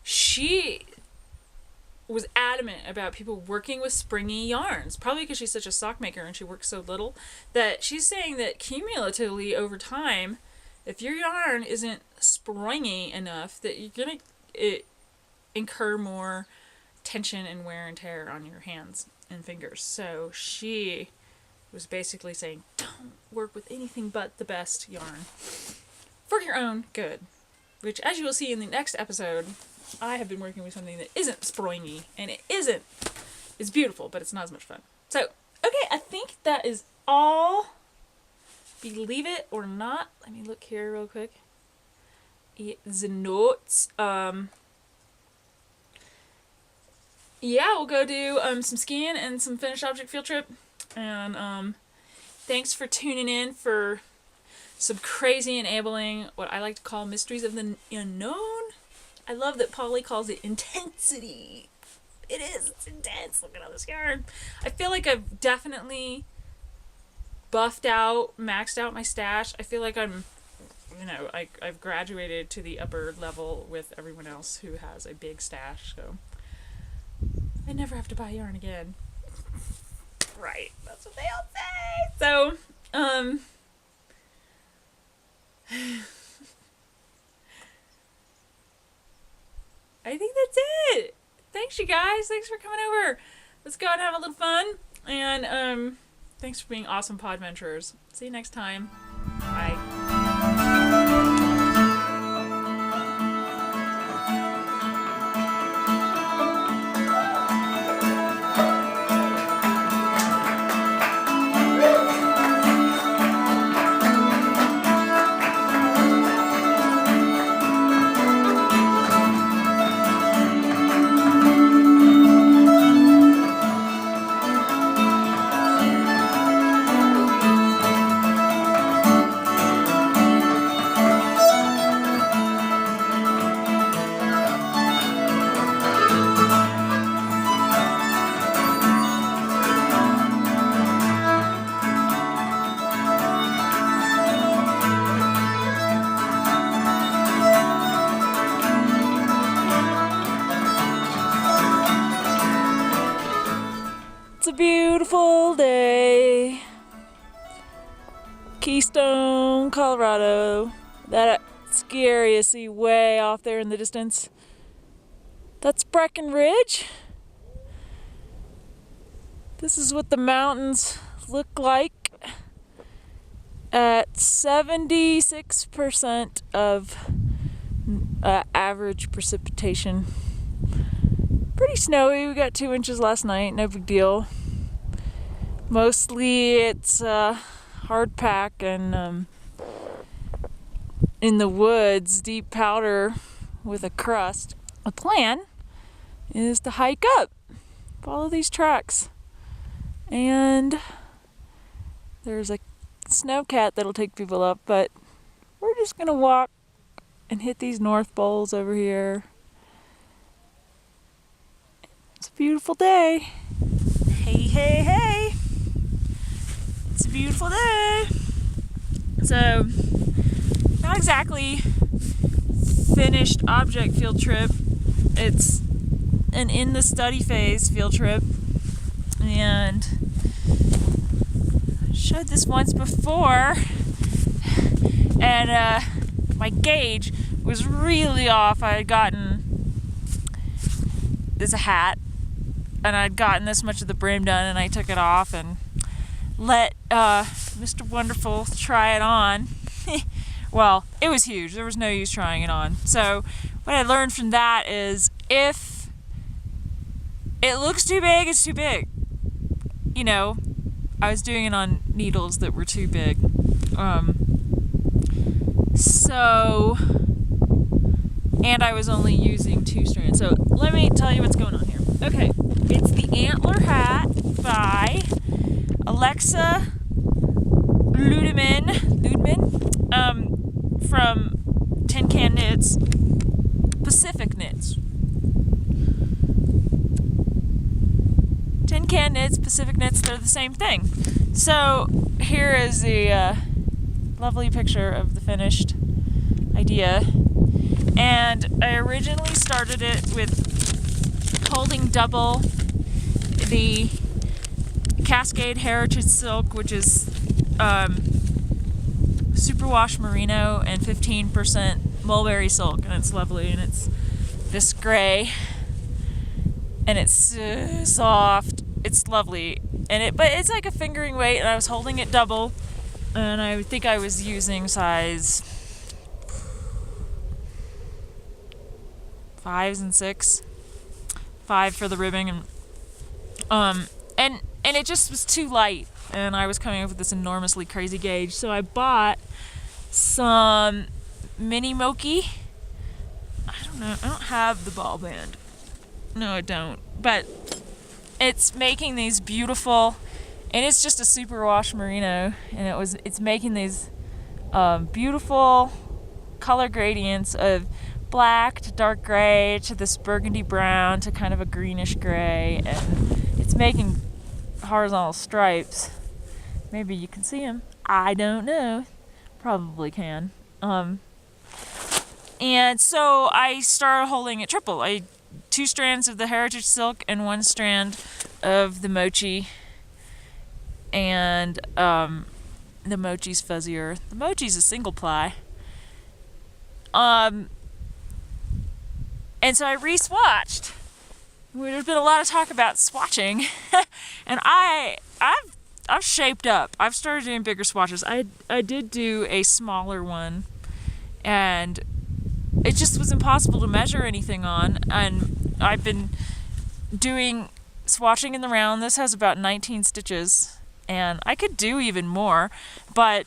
She was adamant about people working with springy yarns, probably because she's such a sock maker and she works so little, that she's saying that cumulatively over time, if your yarn isn't springy enough, that you're gonna incur more tension and wear and tear on your hands and fingers. So she was basically saying, don't work with anything but the best yarn for your own good. Which, as you will see in the next episode, I have been working with something that isn't springy, and it's beautiful, but it's not as much fun. So, okay, I think that is all. Believe it or not, let me look here real quick. The notes. Yeah, we'll go do some skiing and some finished object field trip. And thanks for tuning in for some crazy enabling, what I like to call mysteries of the unknown. I love that Polly calls it intensity. It is. It's intense. Look at all this yarn. I feel like I've definitely buffed out, maxed out my stash. I feel like I'm, I've graduated to the upper level with everyone else who has a big stash. So I never have to buy yarn again. Right. That's what they all say. So, I think that's it. Thanks, you guys. Thanks for coming over. Let's go and have a little fun. And thanks for being awesome podventurers. See you next time. Bye. Beautiful day. Keystone, Colorado. That scary you see way off there in the distance. That's Breckenridge. This is what the mountains look like at 76% of average precipitation. Pretty snowy. We got 2 inches last night. No big deal. Mostly it's hard pack and in the woods, deep powder with a crust. The plan is to hike up, follow these tracks, and there's a snowcat that'll take people up, but we're just gonna walk and hit these north bowls over here. It's a beautiful day. Hey, hey, hey. It's a beautiful day. So, not exactly finished object field trip. It's an in the study phase field trip. And I showed this once before. And my gauge was really off. I had gotten this hat. And I'd gotten this much of the brim done, and I took it off and let Mr. Wonderful try it on. Well, it was huge. There was no use trying it on. So what I learned from that is if it looks too big, it's too big. You know, I was doing it on needles that were too big. And I was only using 2 strands. So let me tell you what's going on here. Okay, it's the Antler Hat by Alexa Ludeman from Tin Can Knits, Pacific Knits. Tin Can Knits, Pacific Knits, they're the same thing. So here is the lovely picture of the finished idea. And I originally started it with holding double the Cascade Heritage Silk, which is superwash merino and 15% mulberry silk, and it's lovely, and it's this gray, and it's soft. It's lovely, but it's like a fingering weight, and I was holding it double, and I think I was using size 5s and 6, 5 for the ribbing, and it just was too light, and I was coming up with this enormously crazy gauge, so I bought some mini Moki. I don't know, I don't have the ball band. No, I don't, but it's making these beautiful, and it's just a superwash merino, and it's making these beautiful color gradients of black to dark gray to this burgundy brown to kind of a greenish gray, and it's making horizontal stripes. Maybe you can see them. I don't know. Probably can. And so I started holding it triple. 2 strands of the heritage silk and 1 strand of the mochi, and the mochi's fuzzier. The mochi's a single ply. And so I re-swatched. There's been a lot of talk about swatching, and I've shaped up. I've started doing bigger swatches. I did do a smaller one, and it just was impossible to measure anything on, and I've been doing swatching in the round. This has about 19 stitches, and I could do even more, but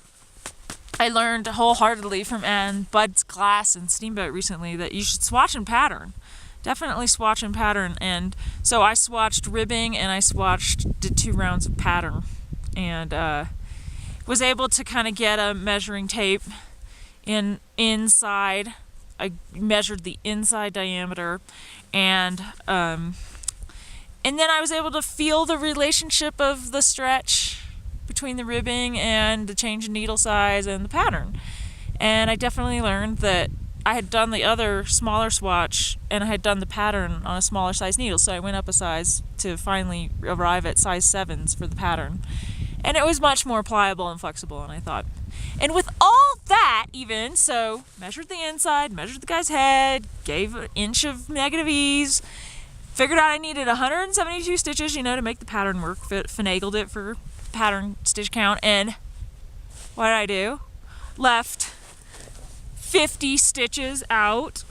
I learned wholeheartedly from Bud's class in Steamboat recently that you should swatch and pattern. Definitely swatch and pattern, and so I swatched ribbing and I did 2 rounds of pattern, and was able to kind of get a measuring tape inside. I measured the inside diameter, and then I was able to feel the relationship of the stretch between the ribbing and the change in needle size and the pattern. And I definitely learned that I had done the other smaller swatch, and I had done the pattern on a smaller size needle, so I went up a size to finally arrive at size 7s for the pattern. And it was much more pliable and flexible, and I thought. And with all that, even, so measured the inside, measured the guy's head, gave an inch of negative ease, figured out I needed 172 stitches, to make the pattern work, finagled it for pattern stitch count, and what did I do? Left 50 stitches out.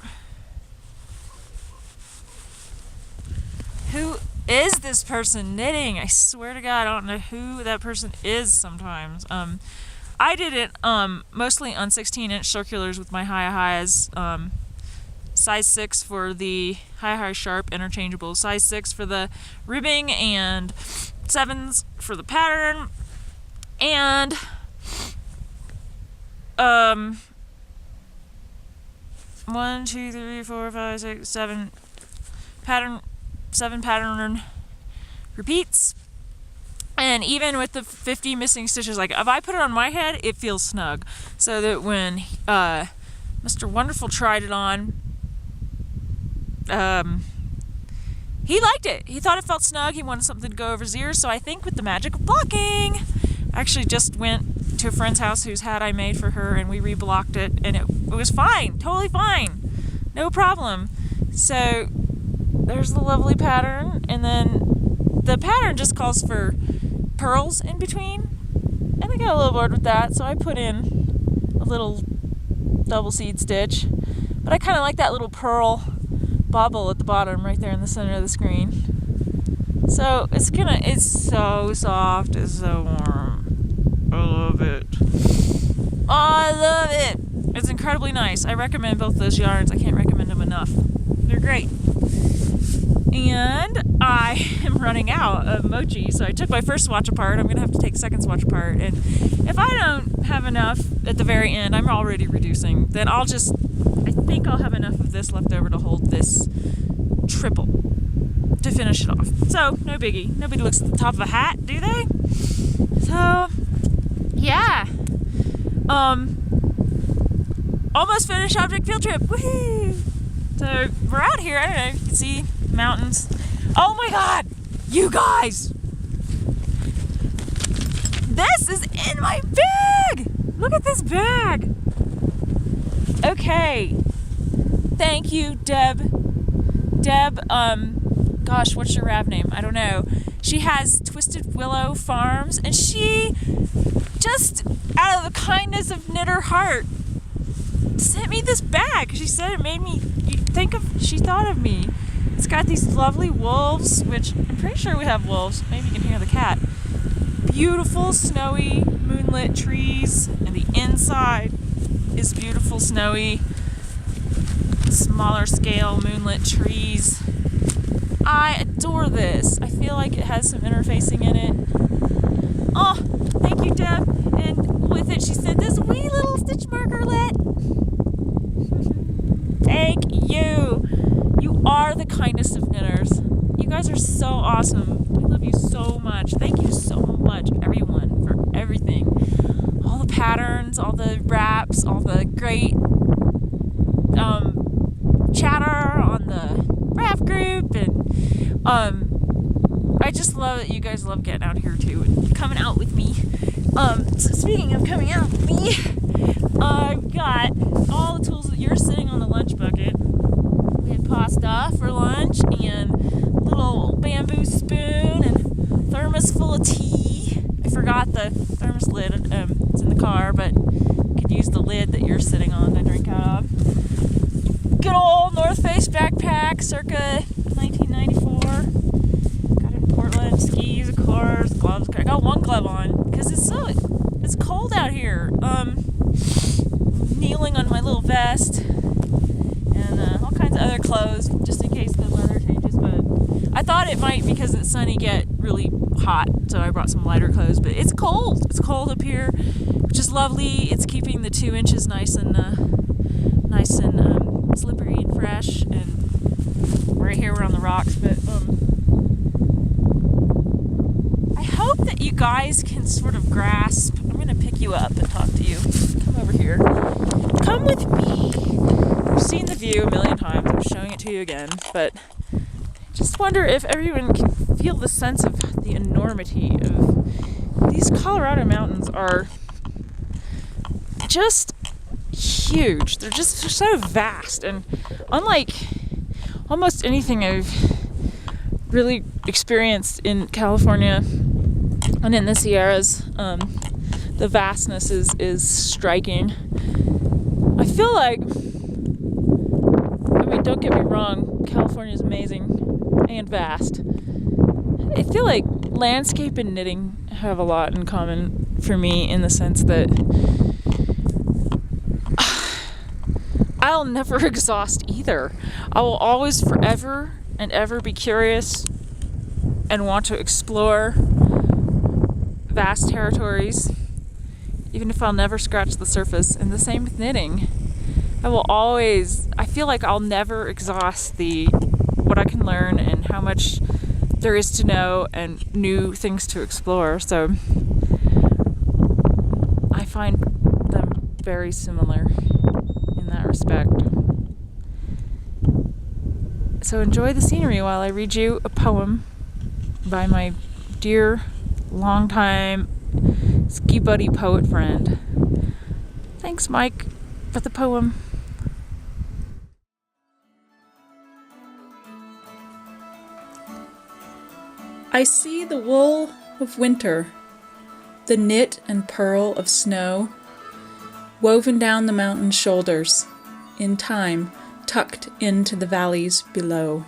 Who is this person knitting? I swear to God, I don't know who that person is sometimes. I did it mostly on 16-inch circulars with my highs, size 6 for the high sharp interchangeable, size 6 for the ribbing, and 7s for the pattern, and 1, 2, 3, 4, 5, 6, 7 pattern repeats. And even with the 50 missing stitches, like if I put it on my head, it feels snug. So that when Mr. Wonderful tried it on, he liked it. He thought it felt snug. He wanted something to go over his ears. So I think with the magic of blocking, I actually just went to a friend's house whose hat I made for her, and we reblocked it, and it was fine, totally fine, no problem. So there's the lovely pattern, and then the pattern just calls for pearls in between, and I got a little bored with that, so I put in a little double seed stitch, but I kind of like that little pearl bobble at the bottom right there in the center of the screen. So it's so soft, it's so warm. I love it. I love it. It's incredibly nice. I recommend both those yarns. I can't recommend them enough. They're great. And I am running out of mochi, so I took my first swatch apart. I'm going to have to take the second swatch apart. And if I don't have enough at the very end, I'm already reducing, then I think I'll have enough of this left over to hold this triple to finish it off. So, no biggie. Nobody looks at the top of a hat, do they? So, yeah. Almost finished object field trip. Woohoo! So, we're out here. I don't know if you can see mountains. Oh my God! You guys! This is in my bag! Look at this bag. Okay. Thank you, Deb. Gosh, what's your rap name? I don't know. She has Twisted Willow Farms, and she just, out of the kindness of knit her heart, sent me this bag. She said it made me think of, she thought of me. It's got these lovely wolves, which I'm pretty sure we have wolves. Maybe you can hear the cat. Beautiful, snowy, moonlit trees, and the inside is beautiful, snowy, smaller scale, moonlit trees. I adore this. I feel like it has some interfacing in it. Oh, thank you, Deb. And with it, she sent this wee little stitch markerlet. Thank you. You are the kindest of knitters. You guys are so awesome. We love you so much. Thank you so much, everyone, for everything. All the patterns, all the wraps, all the great chatter on the wrap group, and I just love that you guys love getting out here too and coming out with me. So speaking of coming out with me, I've got all the tools that you're sitting on the lunch bucket. We had pasta for lunch and a little bamboo spoon and thermos full of tea. I forgot the thermos lid. It's in the car, but you could use the lid that you're sitting on to drink out of. Good old North Face backpack, circa 1994. Got it in Portland. Skis, of course. Gloves. I got one glove on because it's cold out here. Kneeling on my little vest and all kinds of other clothes just in case the weather changes. But I thought it might, because it's sunny, get really hot, so I brought some lighter clothes. But it's cold. It's cold up here, which is lovely. It's keeping the 2 inches nice and slippery and fresh. And right here we're on the rocks. But I hope that you guys can sort of grasp. I'm gonna pick you up and talk to you. Come over here. Come with me. You've seen the view a million times. I'm showing it to you again, but I just wonder if everyone can feel the sense of the enormity of these Colorado mountains. Are just huge. They're so vast, and unlike almost anything I've really experienced in California and in the Sierras, the vastness is striking. I feel like, I mean, don't get me wrong, California is amazing and vast. I feel like landscape and knitting have a lot in common for me, in the sense that I'll never exhaust either. I will always, forever and ever, be curious and want to explore vast territories, even if I'll never scratch the surface. And the same with knitting. I feel like I'll never exhaust what I can learn and how much there is to know and new things to explore. So I find them very similar in that respect. So enjoy the scenery while I read you a poem by my dear, longtime ski buddy poet friend. Thanks, Mike, for the poem. I see the wool of winter, the knit and pearl of snow, woven down the mountain shoulders, in time tucked into the valleys below.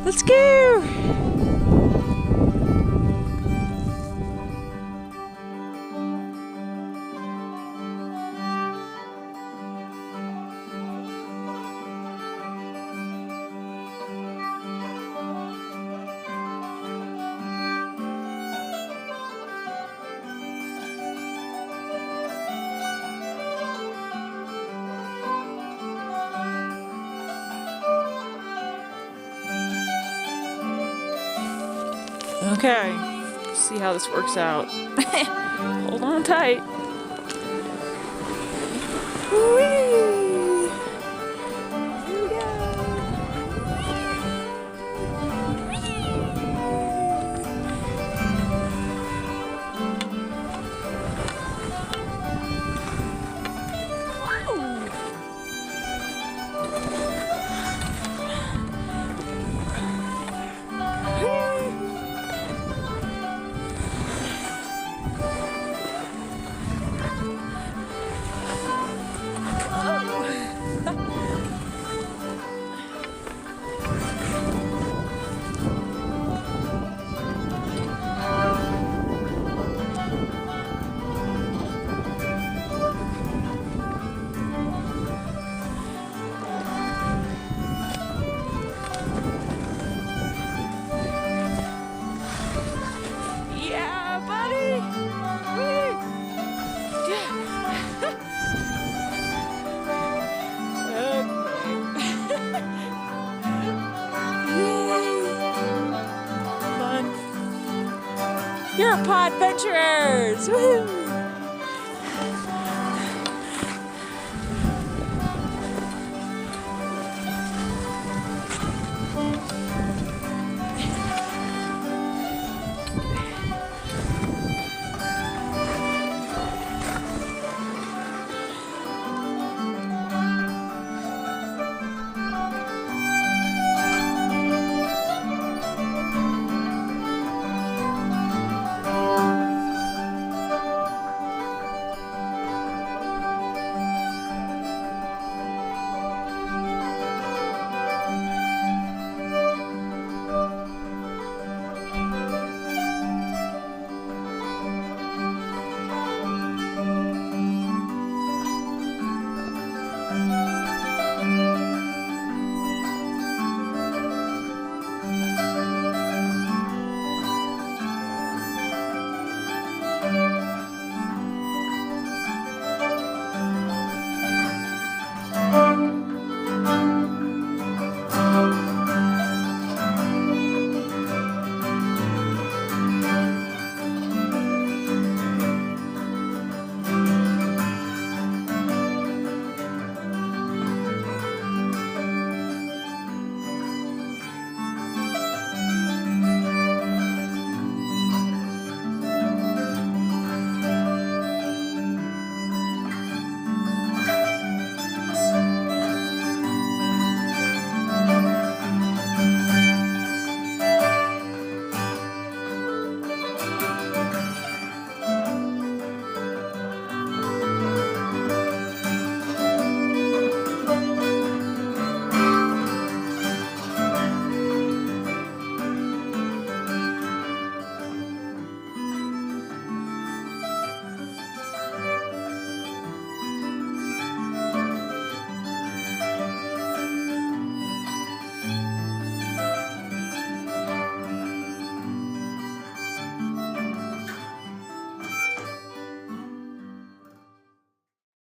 Let's go! Okay, see how this works out. Hold on tight. Whee! Here we go. Yeah, buddy! Whee! Yeah. Okay. Fun. You're pod adventurers! Woohoo!